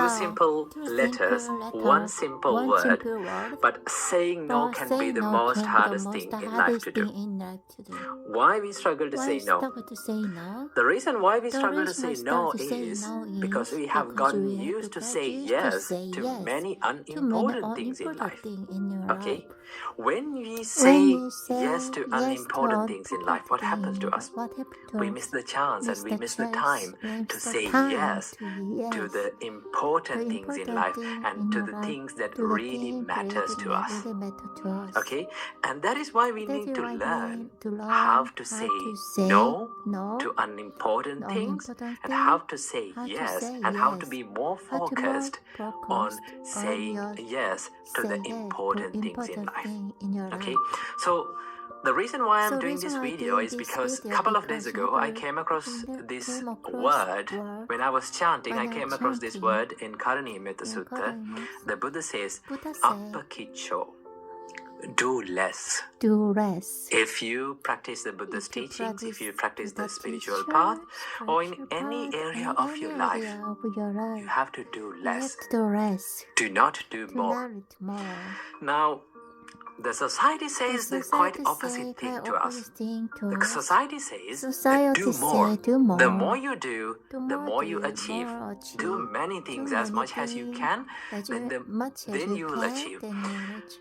two simple letters, one simple word, but saying no can be the most hardest thing in life to do. Why we struggle to say no? The reason why we struggle to say no is because we have gotten used to say yes to many unimportant things in life. Okay? When we say yes to unimportant things in life, what happens to us? We miss the chance and we miss the time to say yes to the important things in life and to the things that really matters to us. Okay? And that is why we need to learn how to say no to unimportant things and how to say yes and how to be more focused on saying yes to the important things in life. Okay? So the reason why I'm doing this video is because a couple of days ago I came across this word. When I was chanting, I came across this word in Karanimetta Sutta. The Buddha says, Appakicho. Do less. Do less. If you practice the Buddha's teachings, if you practice the spiritual path, or in any area of your life, you have to do less. Do not do more. Now, the society says the quite opposite thing to us. The society says that do more. The more you do, the more you achieve. Do many things as much as you can, then you will achieve.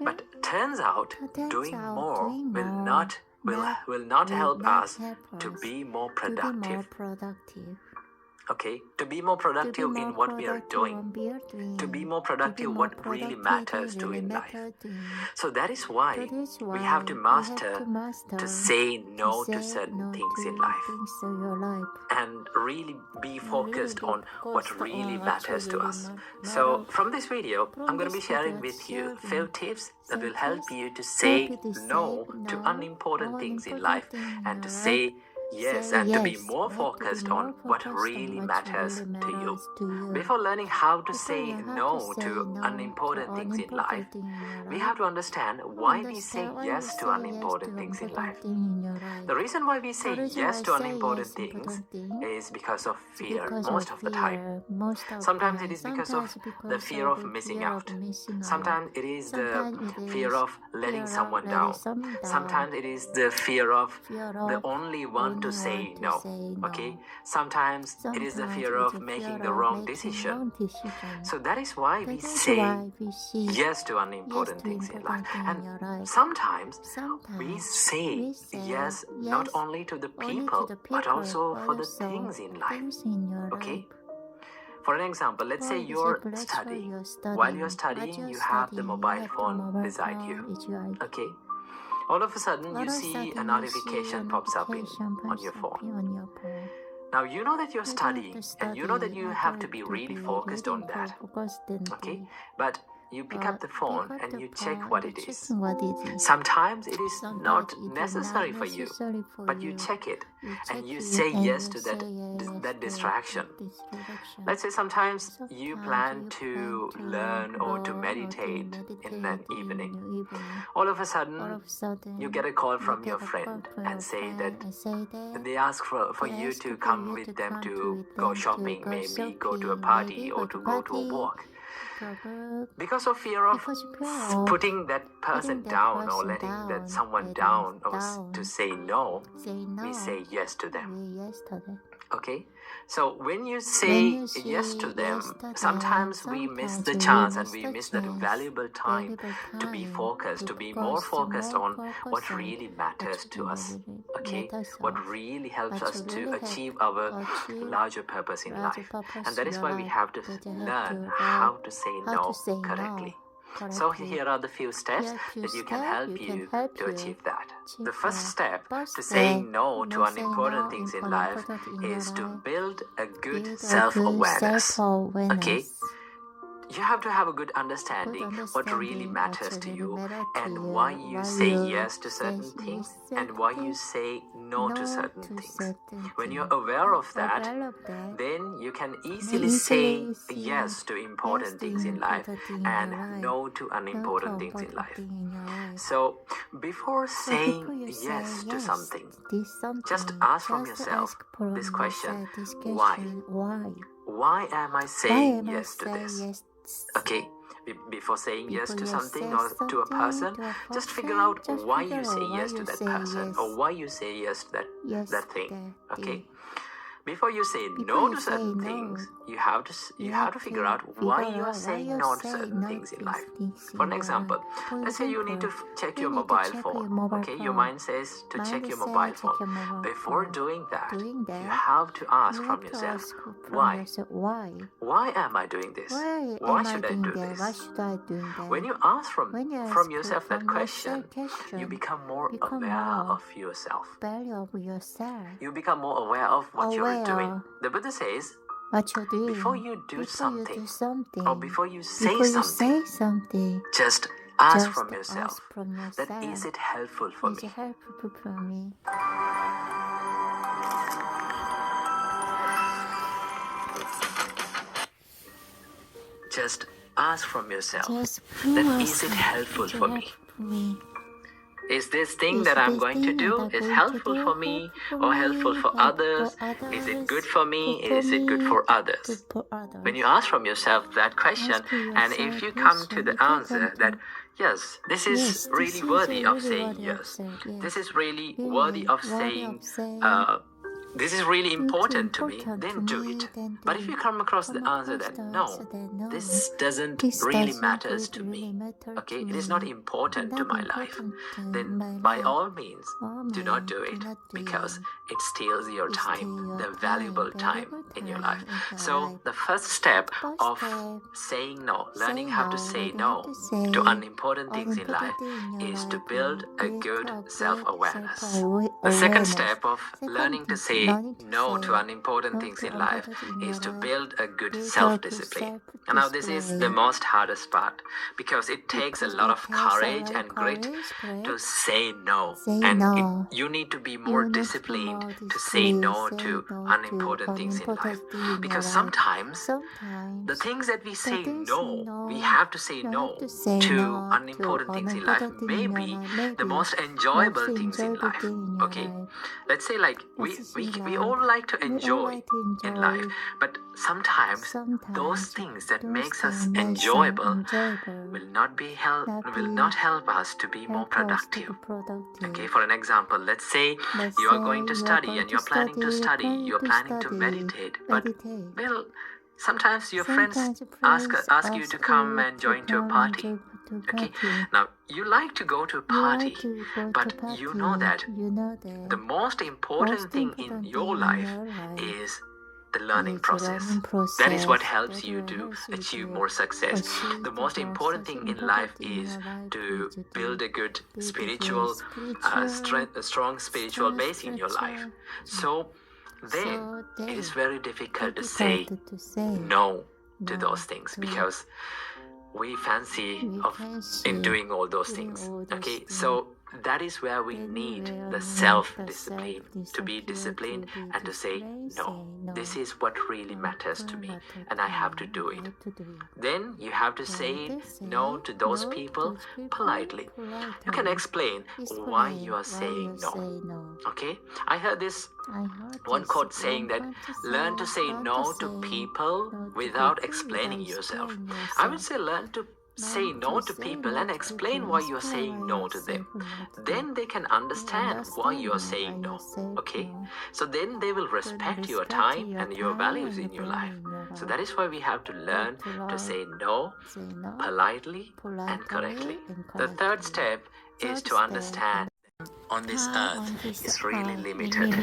But turns out doing more will not help us to be more productive. Okay, to be more productive in what we are doing, to be more productive what really matters to in life. So that is why we have to master to say no to certain things in life and really be focused on what really matters to us. So from this video, I'm going to be sharing with you a few tips that will help you to say no to unimportant things in life and to say yes, and to be more focused on what really matters to you. Before learning how to say no to unimportant things in life, we have to understand why we say yes to unimportant things in life. The reason why we say yes to unimportant things is because of fear, most of the time. Sometimes it is because of the fear of missing out. Sometimes it is the fear of letting someone down. Sometimes it is the fear of the only one to say no. Okay? Sometimes it is the fear of making the wrong decision. So that is why we say yes to unimportant things in life. And sometimes we say yes not only to the people but also for the things in life. Okay? For an example, let's say you're studying. While you're studying, you have the mobile phone beside you. Okay? All of a sudden, you see a notification pops up on your phone. Now, you know that you're studying, and you know that you have to be really focused on that. Okay? But you pick up the phone and you check what it is. Sometimes it is not necessary for you, but you check it and you say yes to that distraction. Let's say sometimes you plan to learn or to meditate in an evening. All of a sudden, you get a call from your friend and say that they ask for you to come with them to go shopping, maybe go to a party or to go to a walk. Because of fear of putting that person down or letting that someone down or to say no, we say yes to them. Okay? So when you say yes to them, sometimes we miss the chance and we miss that valuable time to be focused, to be more focused on what really matters to us. Okay? What really helps us to achieve our larger purpose in life. And that is why we have to learn how to say no correctly. So here are the few steps that you can help you to achieve that. The first step to saying no to unimportant things in life is to build a good self-awareness. Okay? You have to have a good understanding what really matters to you and why you say yes to certain things and why you say no to certain things. When you're aware of that, then you can easily say yes to important things in life and no to unimportant things in life. So before saying yes to something, just ask from yourself this question: why? why am I saying yes to this? Okay, before saying yes to something or to a person, just figure out why you say yes to that person or why you say yes to that thing. Okay. Before you say no to certain things, you have to figure out why you are saying no to certain things in life. For an example, let's say you need to check your mobile phone. Okay, your mind says to check your mobile phone. Before doing that, you have to ask from yourself, why? Why am I doing this? Why should I do this? When you ask from yourself that question, you become more aware of yourself. You become more aware of what you're doing. The Buddha says, before you do something or before you say something, just ask from yourself that is it helpful for me? Just ask from yourself that is it helpful for me? Is this thing that I'm going to do is helpful for me or helpful for others? Is it good for me? Is it good for others? When you ask from yourself that question, and if you come to the answer that, yes, this is really worthy of saying yes, this is really worthy of saying, this is really important to me, then do it. But if you come across the answer that, no, this doesn't really matters to me, okay, it is not important to my life, then by all means, do not do it because it steals your time, the valuable time in your life. So the first step of saying no, learning how to say no to unimportant things in life is to build a good self-awareness. The second step of learning to say no to unimportant things in life is to build a good self-discipline. And now this is the most hardest part because it takes a lot of courage and grit to say no. And you need to be more disciplined to say no to unimportant things in life. Because sometimes the things that we say no, we have to say no to unimportant things in life may be the most enjoyable things in life. Okay, let's say like we all like to enjoy in life, but sometimes those things that makes us enjoyable will not help us to be more productive. Okay, for an example, let's say you are going to study and you're planning to study, you're planning to meditate, but well, sometimes your friends ask you to come and join to a party. Okay, now you like to go to a party, but you know that the most important thing in your life is the learning process. That is what helps you to achieve more success. The most important thing in life is to build a good spiritual, a strong spiritual base in your life. So then it is very difficult to say no to those things because we fancy in doing all those things. Okay, so that is where we need the self-discipline, to be disciplined and to say no, this is what really matters to me and I have to do it. Then you have to say no to those people politely. You can explain why you are saying no. Okay, I heard this one quote saying that learn to say no to people without explaining yourself. I would say learn to say no to people and explain why you're saying no to them. Then they can understand why you're saying no. Okay, so then they will respect your time and your values in your life. So that is why we have to learn to say no politely and correctly. The third step is to understand on this earth is really limited.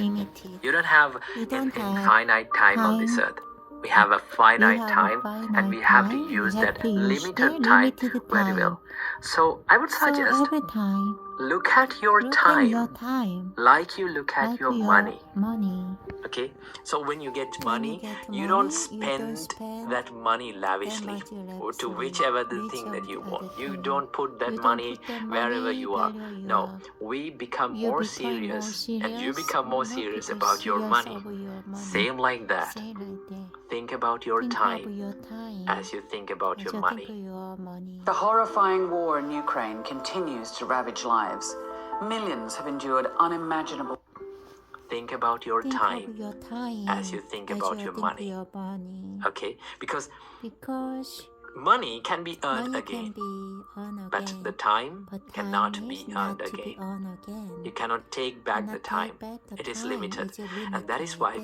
You don't have an infinite time on this earth. We have a finite time and we have to use that limited time very well. So I would suggest look at your time like you look at your money. Okay, so when you get money, you don't spend that money lavishly or to whichever the thing that you want. You don't put that money wherever you are. No, we become more serious and you become more serious about your money. Same like that. Think about your time as you think about your money. The horrifying war in Ukraine continues to ravage lives. Millions have endured unimaginable. think about your time as you think about your money. Okay? Because money can be earned again, but the time cannot be earned again. You cannot take back the time. It is limited. And that is why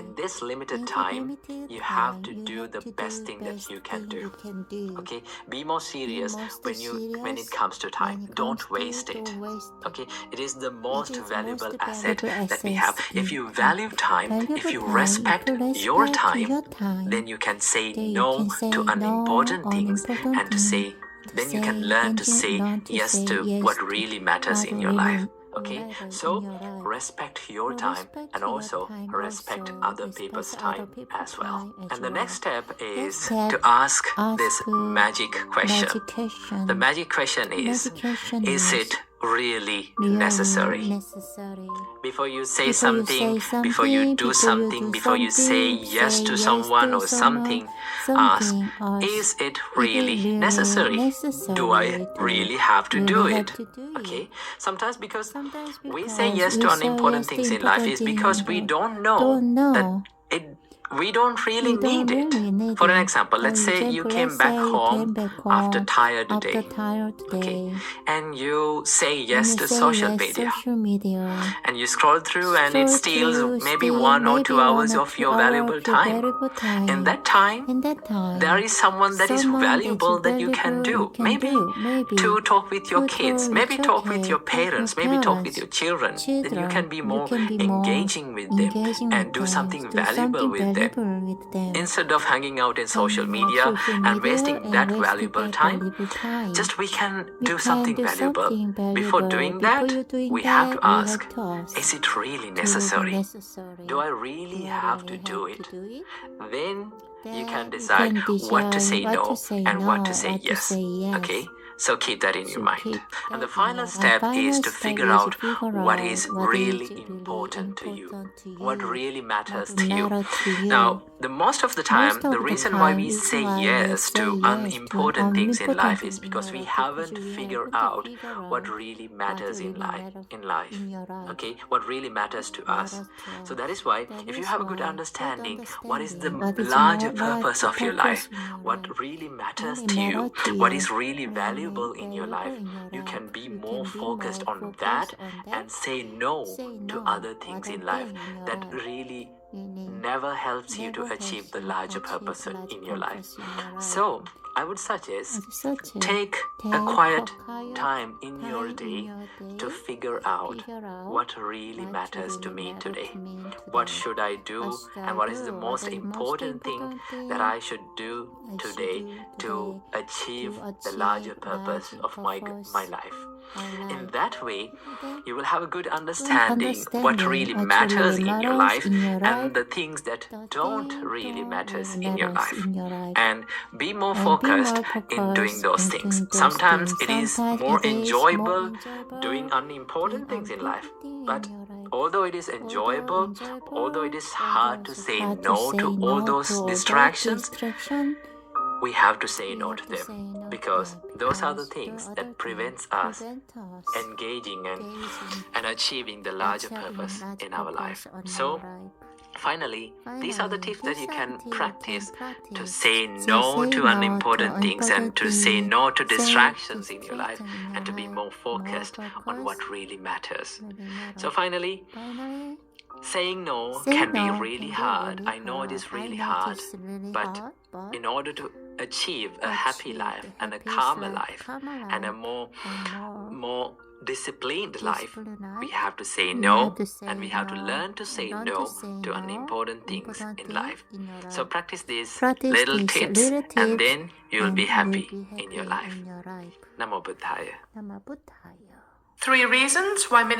in this limited time, you have to do the best thing that you can do. Okay? Be more serious when it comes to time. Don't waste it. Okay? It is the most valuable asset that we have. If you value time, if you respect your time, then you can say no to unimportant things and then you can learn to say yes to what really matters in your life. Okay, so respect your time and also respect other people's time as well. And the next step is to ask this magic question. The magic question is it really necessary? Before you say something, before you do something, before you say yes to someone or something, ask, is it really necessary? Do I really have to do it? Okay, sometimes because we say yes to unimportant things in life is because we don't know that we don't really need it. For an example, let's say you came back home after a tired day, okay, and you say yes to social media, and you scroll through and it steals maybe 1 or 2 hours of your valuable time. In that time, there is someone that is valuable that you can do. Maybe to talk with your kids, maybe talk with your parents, maybe talk with your children. Then you can be more engaging with them and do something valuable with them. Instead of hanging out in social media and wasting that valuable time, just we can do something valuable. Before doing that, we have to ask, is it really necessary? Do I really have to do it? Then you can decide what to say no and what to say yes. Okay? So keep that in your mind. And the final step is to figure out what is really important to you, what really matters to you. Now, the most of the time, the reason why we say yes to unimportant things in life is because we haven't figured out what really matters in life. Okay, what really matters to us. So that is why, if you have a good understanding, what is the larger purpose of your life, what really matters to you, what is really valuable in your life, you can be more focused on that and say no to other things in life that really never helps you to achieve the larger purpose in your life. So I would suggest take a quiet time in your day to figure out what really matters to me today. What should I do and what is the most important thing that I should do today to achieve the larger purpose of my life. In that way, you will have a good understanding what really matters in your life and the things that don't really matter in your life. And be more focused in doing those things. Sometimes it is more enjoyable doing unimportant things in life. But although it is enjoyable, although it is hard to say no to all those distractions, we have to say no to them because those are the things that prevents us engaging and achieving the larger purpose in our life. So finally, these are the tips that you can practice to say no to unimportant things and to say no to distractions in your life and to be more focused on what really matters. So finally, saying no can be really hard. I know it is really hard, but in order to achieve a happy life and a calmer life and a more disciplined life, we have to say no and we have to learn to say no to unimportant things in life. So practice these little tips and then you will be happy in your life. Namo Buddhaya. 3 reasons why many